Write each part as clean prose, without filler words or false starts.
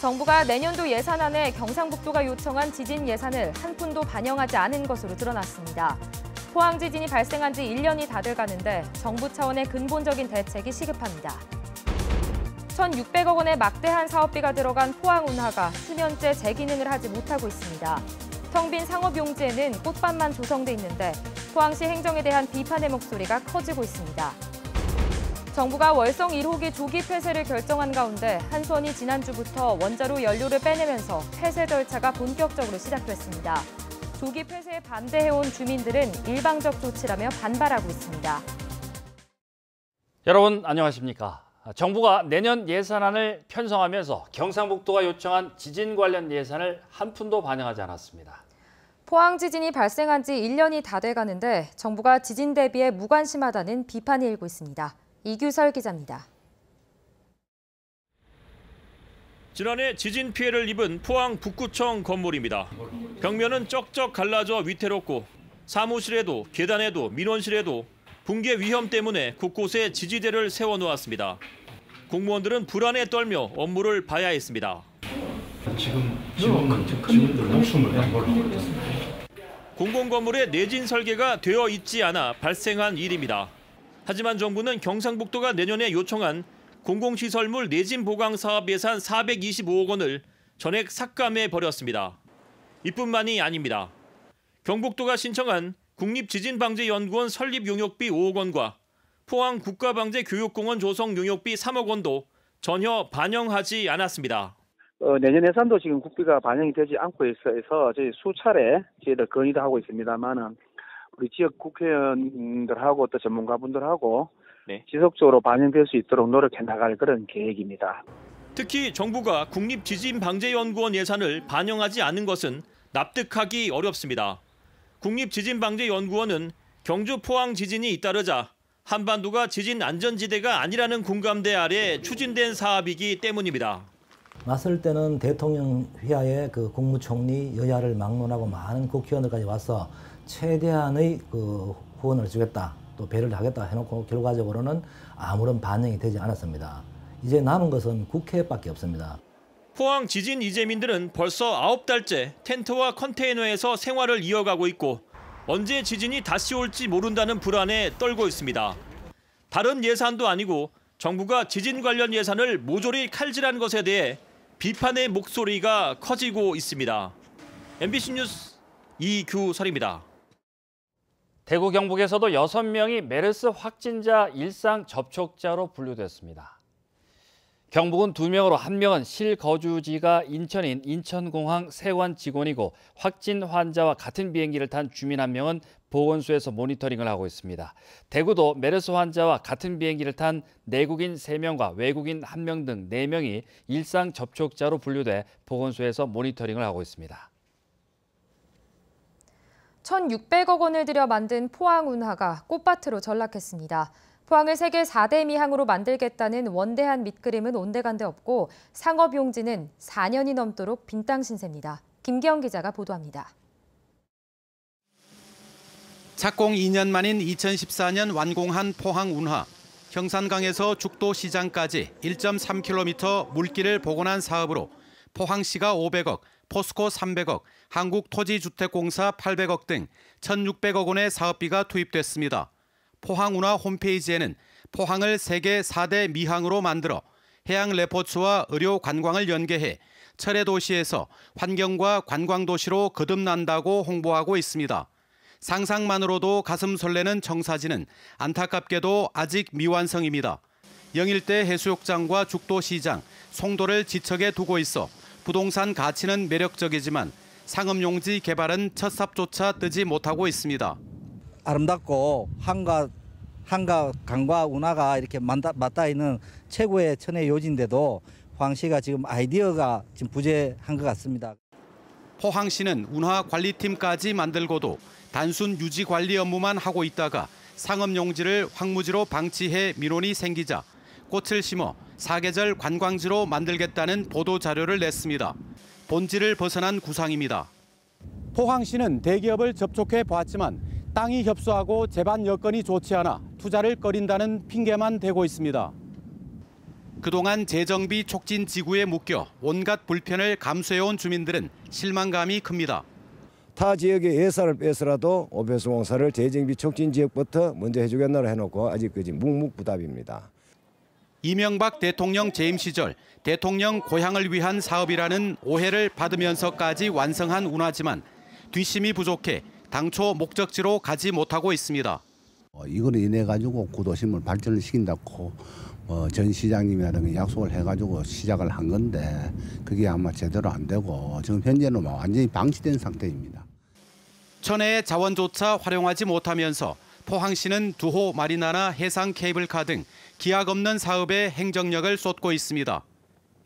정부가 내년도 예산안에 경상북도가 요청한 지진 예산을 한 푼도 반영하지 않은 것으로 드러났습니다. 포항 지진이 발생한 지 1년이 다 돼가는데 정부 차원의 근본적인 대책이 시급합니다. 1,600억 원의 막대한 사업비가 들어간 포항 운하가 수년째 재기능을 하지 못하고 있습니다. 텅 빈 상업용지에는 꽃밭만 조성돼 있는데 포항시 행정에 대한 비판의 목소리가 커지고 있습니다. 정부가 월성 1호기 조기 폐쇄를 결정한 가운데 한수원이 지난주부터 원자로 연료를 빼내면서 폐쇄 절차가 본격적으로 시작됐습니다. 조기 폐쇄에 반대해온 주민들은 일방적 조치라며 반발하고 있습니다. 여러분 안녕하십니까? 정부가 내년 예산안을 편성하면서 경상북도가 요청한 지진 관련 예산을 한 푼도 반영하지 않았습니다. 포항 지진이 발생한 지 1년이 다 돼가는데 정부가 지진 대비에 무관심하다는 비판이 일고 있습니다. 이규설 기자입니다. 지난해 지진 피해를 입은 포항 북구청 건물입니다. 벽면은 쩍쩍 갈라져 위태롭고 사무실에도 계단에도 민원실에도 붕괴 위험 때문에 곳곳에 지지대를 세워놓았습니다. 공무원들은 불안에 떨며 업무를 봐야 했습니다. 지금 목숨을 걸고 있습니다. 공공건물에 내진 설계가 되어 있지 않아 발생한 일입니다. 하지만 정부는 경상북도가 내년에 요청한 공공시설물 내진 보강 사업 예산 425억 원을 전액 삭감해버렸습니다. 이뿐만이 아닙니다. 경북도가 신청한 국립지진방재연구원 설립 용역비 5억 원과 포항 국가방재교육공원 조성 용역비 3억 원도 전혀 반영하지 않았습니다. 내년 예산도 지금 국비가 반영이 되지 않고 있어서 저희 수차례 저희들 건의도 하고 있습니다만은 우리 지역 국회의원들하고 또 전문가분들하고 지속적으로 반영될 수 있도록 노력해 나갈 그런 계획입니다. 특히 정부가 국립지진방재연구원 예산을 반영하지 않은 것은 납득하기 어렵습니다. 국립지진방재연구원은 경주 포항 지진이 잇따르자 한반도가 지진 안전지대가 아니라는 공감대 아래 추진된 사업이기 때문입니다. 맞설 때는 대통령 휘하에 그 국무총리 여야를 막론하고 많은 국회의원들까지 와서 최대한의 그 후원을 주겠다, 또 배려를 하겠다 해놓고 결과적으로는 아무런 반영이 되지 않았습니다. 이제 남은 것은 국회밖에 없습니다. 포항 지진 이재민들은 벌써 9달째 텐트와 컨테이너에서 생활을 이어가고 있고 언제 지진이 다시 올지 모른다는 불안에 떨고 있습니다. 다른 예산도 아니고 정부가 지진 관련 예산을 모조리 칼질한 것에 대해 비판의 목소리가 커지고 있습니다. MBC 뉴스 이규설입니다. 대구 경북에서도 6명이 메르스 확진자 일상 접촉자로 분류됐습니다. 경북은 2명으로 1명은 실거주지가 인천인 인천공항 세관 직원이고 확진 환자와 같은 비행기를 탄 주민 1명은 보건소에서 모니터링을 하고 있습니다. 대구도 메르스 환자와 같은 비행기를 탄 내국인 3명과 외국인 1명 등 4명이 일상 접촉자로 분류돼 보건소에서 모니터링을 하고 있습니다. 1,600억 원을 들여 만든 포항 운하가 꽃밭으로 전락했습니다. 포항을 세계 4대 미항으로 만들겠다는 원대한 밑그림은 온데간데 없고 상업용지는 4년이 넘도록 빈땅 신세입니다. 김기영 기자가 보도합니다. 착공 2년 만인 2014년 완공한 포항 운하. 형산강에서 죽도시장까지 1.3km 물길을 복원한 사업으로 포항시가 500억, 포스코 300억, 한국토지주택공사 800억 등 1,600억 원의 사업비가 투입됐습니다. 포항운하 홈페이지에는 포항을 세계 4대 미항으로 만들어 해양 레포츠와 의료 관광을 연계해 철의 도시에서 환경과 관광 도시로 거듭난다고 홍보하고 있습니다. 상상만으로도 가슴 설레는 청사진은 안타깝게도 아직 미완성입니다. 영일대 해수욕장과 죽도시장, 송도를 지척에 두고 있어 부동산 가치는 매력적이지만 상업용지 개발은 첫 삽조차 뜨지 못하고 있습니다. 아름답고 한과 강과 운하가 이렇게 맞닿아 있는 최고의 천혜 요지인데도 포항시가 지금 아이디어가 지금 부재한 것 같습니다. 포항시는 운하 관리팀까지 만들고도 단순 유지 관리 업무만 하고 있다가 상업용지를 황무지로 방치해 민원이 생기자 꽃을 심어 사계절 관광지로 만들겠다는 보도 자료를 냈습니다. 본질을 벗어난 구상입니다. 포항시는 대기업을 접촉해 보았지만 땅이 협소하고 제반 여건이 좋지 않아 투자를 꺼린다는 핑계만 대고 있습니다. 그동안 재정비 촉진 지구에 묶여 온갖 불편을 감수해온 주민들은 실망감이 큽니다. 타 지역의 예산을 빼서라도 오페스 공사를 재정비 촉진 지역부터 먼저 해주겠다고 해놓고 아직까지 묵묵부답입니다. 이명박 대통령 재임 시절 대통령 고향을 위한 사업이라는 오해를 받으면서까지 완성한 운하지만 뒷심이 부족해 당초 목적지로 가지 못하고 있습니다. 이걸 인해 가지고 구도심을 발전을 시킨다고 전 시장님이라든가 약속을 해가지고 시작을 한 건데 그게 아마 제대로 안 되고 지금 현재는 완전히 방치된 상태입니다. 천혜의 자원조차 활용하지 못하면서 포항시는 두호 마리나나 해상 케이블카 등 기약 없는 사업에 행정력을 쏟고 있습니다.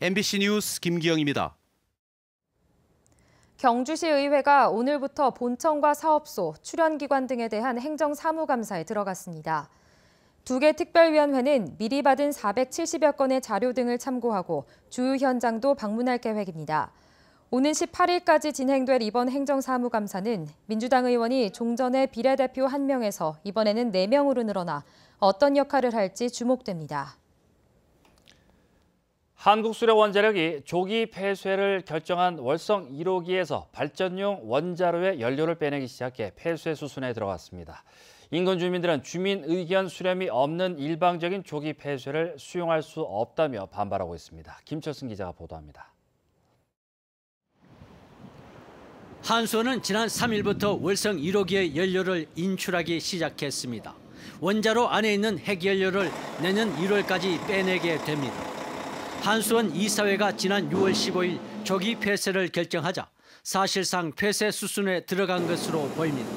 MBC 뉴스 김기영입니다. 경주시 의회가 오늘부터 본청과 사업소, 출연기관 등에 대한 행정사무감사에 들어갔습니다. 2개 특별위원회는 미리 받은 470여 건의 자료 등을 참고하고 주요 현장도 방문할 계획입니다. 오는 18일까지 진행될 이번 행정사무감사는 민주당 의원이 종전에 비례대표 1명에서 이번에는 4명으로 늘어나 어떤 역할을 할지 주목됩니다. 한국수력원자력이 조기 폐쇄를 결정한 월성 1호기에서 발전용 원자로의 연료를 빼내기 시작해 폐쇄 수순에 들어갔습니다. 인근 주민들은 주민 의견 수렴이 없는 일방적인 조기 폐쇄를 수용할 수 없다며 반발하고 있습니다. 김철승 기자가 보도합니다. 한수원은 지난 3일부터 월성 1호기의 연료를 인출하기 시작했습니다. 원자로 안에 있는 핵연료를 내년 1월까지 빼내게 됩니다. 한수원 이사회가 지난 6월 15일 조기 폐쇄를 결정하자 사실상 폐쇄 수순에 들어간 것으로 보입니다.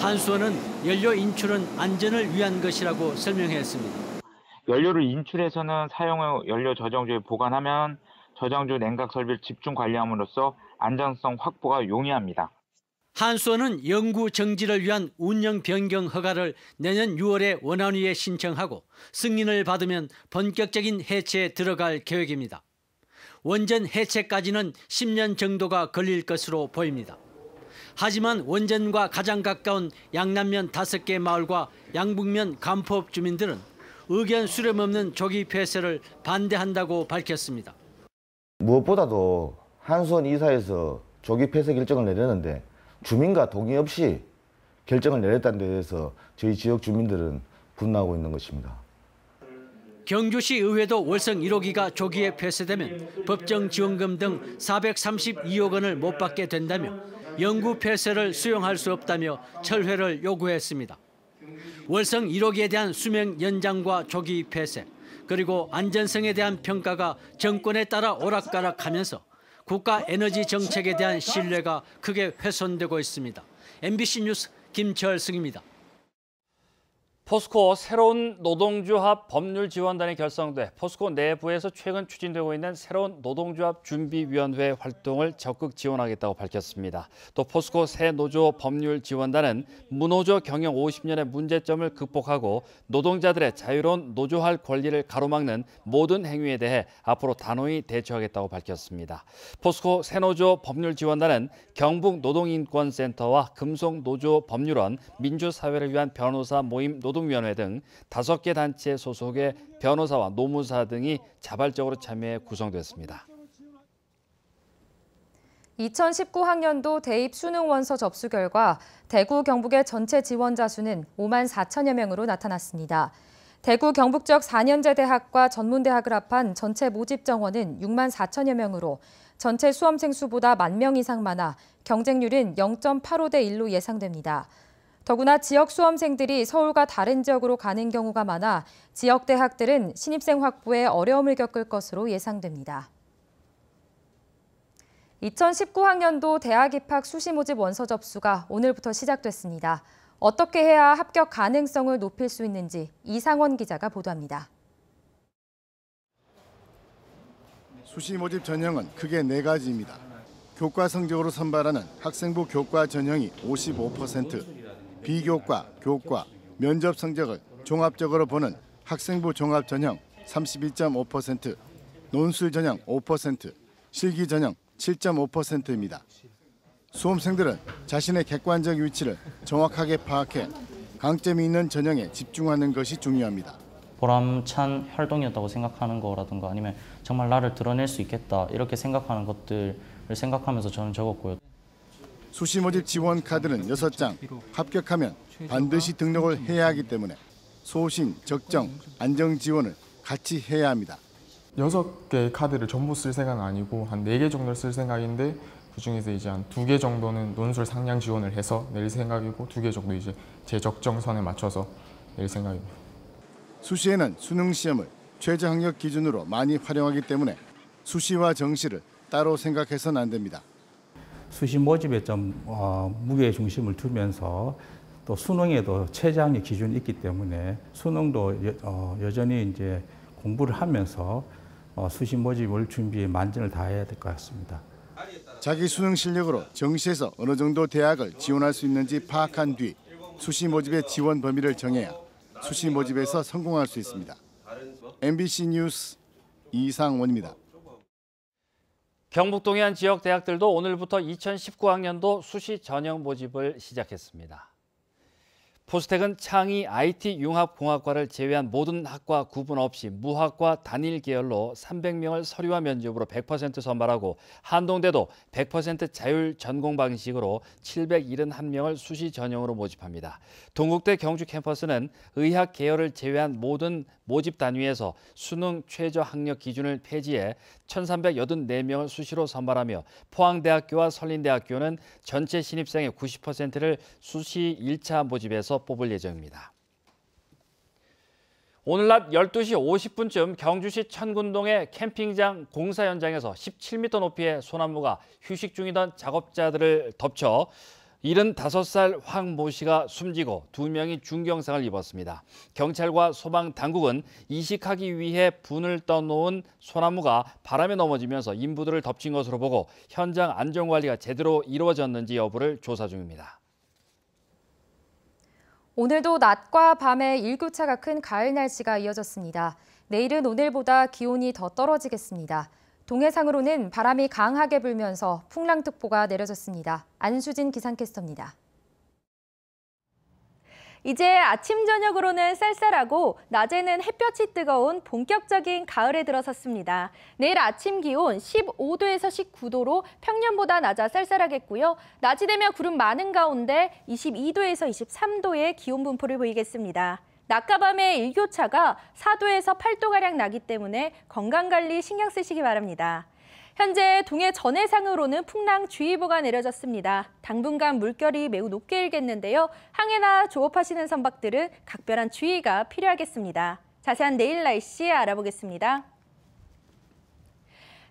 한수원은 연료 인출은 안전을 위한 것이라고 설명했습니다. 연료를 인출해서는 사용후 연료 저장소에 보관하면 저장소 냉각 설비를 집중 관리함으로써 안전성 확보가 용이합니다. 한수원은 연구 정지를 위한 운영 변경 허가를 내년 6월에 원안위에 신청하고 승인을 받으면 본격적인 해체에 들어갈 계획입니다. 원전 해체까지는 10년 정도가 걸릴 것으로 보입니다. 하지만 원전과 가장 가까운 양남면 5개 마을과 양북면 간포읍 주민들은 의견 수렴 없는 조기 폐쇄를 반대한다고 밝혔습니다. 무엇보다도 한수원 이사에서 조기 폐쇄 결정을 내렸는데 주민과 동의 없이 결정을 내렸다는 데 대해서 저희 지역 주민들은 분노하고 있는 것입니다. 경주시 의회도 월성 1호기가 조기에 폐쇄되면 법정 지원금 등 432억 원을 못 받게 된다며 영구 폐쇄를 수용할 수 없다며 철회를 요구했습니다. 월성 1호기에 대한 수명 연장과 조기 폐쇄, 그리고 안전성에 대한 평가가 정권에 따라 오락가락하면서 국가 에너지 정책에 대한 신뢰가 크게 훼손되고 있습니다. MBC 뉴스 김철승입니다. 포스코 새로운 노동조합 법률 지원단이 결성돼 포스코 내부에서 최근 추진되고 있는 새로운 노동조합 준비위원회 활동을 적극 지원하겠다고 밝혔습니다. 또 포스코 새 노조 법률 지원단은 무노조 경영 50년의 문제점을 극복하고 노동자들의 자유로운 노조할 권리를 가로막는 모든 행위에 대해 앞으로 단호히 대처하겠다고 밝혔습니다. 포스코 새 노조 법률 지원단은 경북노동인권센터와 금속노조 법률원, 민주사회를 위한 변호사 모임 노동위원회 등 5개 단체 소속의 변호사와 노무사 등이 자발적으로 참여해 구성됐습니다. 2019학년도 대입 수능 원서 접수 결과 대구 경북의 전체 지원자 수는 5만 4천여 명으로 나타났습니다. 대구 경북 지역 4년제 대학과 전문대학을 합한 전체 모집 정원은 6만 4천여 명으로 전체 수험생 수보다 1만 명 이상 많아 경쟁률은 0.85대 1로 예상됩니다. 더구나 지역 수험생들이 서울과 다른 지역으로 가는 경우가 많아 지역 대학들은 신입생 확보에 어려움을 겪을 것으로 예상됩니다. 2019학년도 대학 입학 수시 모집 원서 접수가 오늘부터 시작됐습니다. 어떻게 해야 합격 가능성을 높일 수 있는지 이상원 기자가 보도합니다. 수시 모집 전형은 크게 4가지입니다. 교과 성적으로 선발하는 학생부 교과 전형이 55%, 비교과, 교과, 면접 성적을 종합적으로 보는 학생부 종합 전형 32.5%, 논술 전형 5%, 실기 전형 7.5%입니다. 수험생들은 자신의 객관적 위치를 정확하게 파악해 강점이 있는 전형에 집중하는 것이 중요합니다. 보람찬 활동이었다고 생각하는 거라든가 아니면 정말 나를 드러낼 수 있겠다 이렇게 생각하는 것들을 생각하면서 저는 적었고요. 수시 모집 지원 카드는 6장, 합격하면 반드시 등록을 해야 하기 때문에 소신, 적정, 안정 지원을 같이 해야 합니다. 6개의 카드를 전부 쓸 생각은 아니고 한 4개 정도를 쓸 생각인데 그중에서 이제 한 2개 정도는 논술 상량 지원을 해서 낼 생각이고 2개 정도 이제 제 적정선에 맞춰서 낼 생각입니다. 수시에는 수능 시험을 최저 학력 기준으로 많이 활용하기 때문에 수시와 정시를 따로 생각해서는 안 됩니다. 수시 모집에 좀 무게 중심을 두면서 또 수능에도 최저 학력 기준이 있기 때문에 수능도 여전히 이제 공부를 하면서 수시 모집을 준비에 만전을 다해야 될 것 같습니다. 자기 수능 실력으로 정시에서 어느 정도 대학을 지원할 수 있는지 파악한 뒤 수시 모집의 지원 범위를 정해야 수시 모집에서 성공할 수 있습니다. MBC 뉴스 이상원입니다. 경북 동해안 지역 대학들도 오늘부터 2019학년도 수시 전형 모집을 시작했습니다. 포스텍은 창의 IT 융합공학과를 제외한 모든 학과 구분 없이 무학과 단일 계열로 300명을 서류와 면접으로 100% 선발하고 한동대도 100% 자율 전공 방식으로 771명을 수시 전형으로 모집합니다. 동국대 경주 캠퍼스는 의학 계열을 제외한 모든 모집 단위에서 수능 최저 학력 기준을 폐지해 1,384명을 수시로 선발하며 포항대학교와 설린대학교는 전체 신입생의 90%를 수시 1차 모집에서 뽑을 예정입니다. 오늘 낮 12시 50분쯤 경주시 천군동의 캠핑장 공사 현장에서 17m 높이의 소나무가 휴식 중이던 작업자들을 덮쳐 75살 황 모 씨가 숨지고 2명이 중경상을 입었습니다. 경찰과 소방당국은 이식하기 위해 분을 떠놓은 소나무가 바람에 넘어지면서 인부들을 덮친 것으로 보고 현장 안전관리가 제대로 이루어졌는지 여부를 조사 중입니다. 오늘도 낮과 밤에 일교차가 큰 가을 날씨가 이어졌습니다. 내일은 오늘보다 기온이 더 떨어지겠습니다. 동해상으로는 바람이 강하게 불면서 풍랑특보가 내려졌습니다. 안수진 기상캐스터입니다. 이제 아침 저녁으로는 쌀쌀하고 낮에는 햇볕이 뜨거운 본격적인 가을에 들어섰습니다. 내일 아침 기온 15도에서 19도로 평년보다 낮아 쌀쌀하겠고요. 낮이 되면 구름 많은 가운데 22도에서 23도의 기온 분포를 보이겠습니다. 낮과 밤의 일교차가 4도에서 8도가량 나기 때문에 건강관리 신경 쓰시기 바랍니다. 현재 동해 전해상으로는 풍랑주의보가 내려졌습니다. 당분간 물결이 매우 높게 일겠는데요. 항해나 조업하시는 선박들은 각별한 주의가 필요하겠습니다. 자세한 내일 날씨 알아보겠습니다.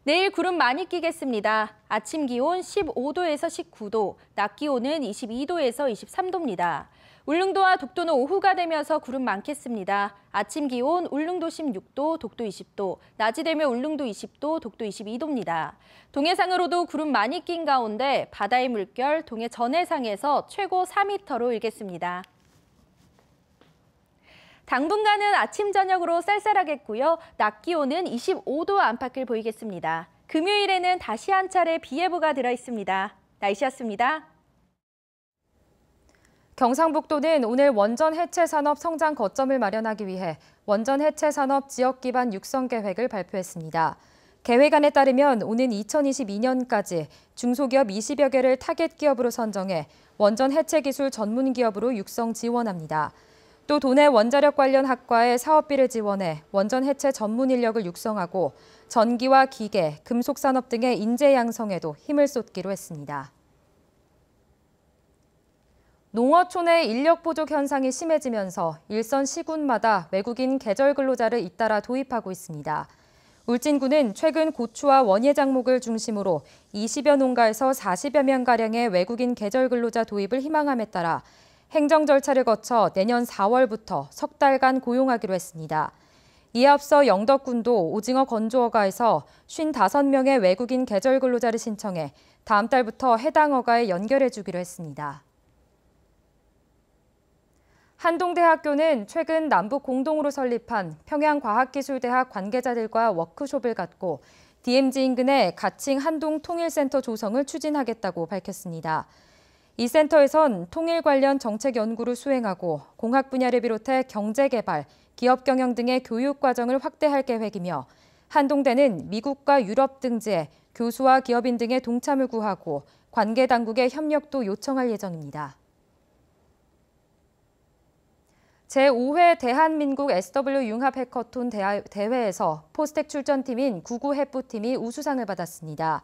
내일 구름 많이 끼겠습니다. 아침 기온 15도에서 19도, 낮 기온은 22도에서 23도입니다. 울릉도와 독도는 오후가 되면서 구름 많겠습니다. 아침 기온 울릉도 16도, 독도 20도, 낮이 되면 울릉도 20도, 독도 22도입니다. 동해상으로도 구름 많이 낀 가운데 바다의 물결 동해 전해상에서 최고 4m로 일겠습니다. 당분간은 아침 저녁으로 쌀쌀하겠고요. 낮 기온은 25도 안팎을 보이겠습니다. 금요일에는 다시 한 차례 비 예보가 들어있습니다. 날씨였습니다. 경상북도는 오늘 원전 해체 산업 성장 거점을 마련하기 위해 원전 해체 산업 지역 기반 육성 계획을 발표했습니다. 계획안에 따르면 오는 2022년까지 중소기업 20여 개를 타겟 기업으로 선정해 원전 해체 기술 전문 기업으로 육성 지원합니다. 또 도내 원자력 관련 학과에 사업비를 지원해 원전 해체 전문 인력을 육성하고 전기와 기계, 금속 산업 등의 인재 양성에도 힘을 쏟기로 했습니다. 농어촌의 인력 부족 현상이 심해지면서 일선 시군마다 외국인 계절 근로자를 잇따라 도입하고 있습니다. 울진군은 최근 고추와 원예 작목을 중심으로 20여 농가에서 40여 명가량의 외국인 계절 근로자 도입을 희망함에 따라 행정 절차를 거쳐 내년 4월부터 석 달간 고용하기로 했습니다. 이에 앞서 영덕군도 오징어 건조어가에서 55명의 외국인 계절 근로자를 신청해 다음 달부터 해당 어가에 연결해 주기로 했습니다. 한동대학교는 최근 남북 공동으로 설립한 평양과학기술대학 관계자들과 워크숍을 갖고 DMZ 인근의 가칭 한동통일센터 조성을 추진하겠다고 밝혔습니다. 이 센터에선 통일 관련 정책 연구를 수행하고 공학 분야를 비롯해 경제개발, 기업 경영 등의 교육 과정을 확대할 계획이며 한동대는 미국과 유럽 등지에 교수와 기업인 등의 동참을 구하고 관계 당국의 협력도 요청할 예정입니다. 제5회 대한민국 SW 융합 해커톤 대회에서 포스텍 출전팀인 구구해프팀이 우수상을 받았습니다.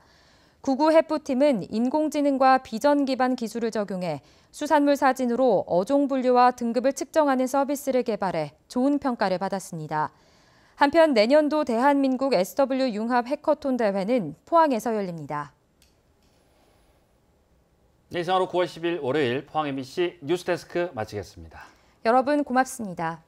구구해프팀은 인공지능과 비전 기반 기술을 적용해 수산물 사진으로 어종 분류와 등급을 측정하는 서비스를 개발해 좋은 평가를 받았습니다. 한편 내년도 대한민국 SW 융합 해커톤 대회는 포항에서 열립니다. 이상으로 9월 10일 월요일 포항 MBC 뉴스데스크 마치겠습니다. 여러분 고맙습니다.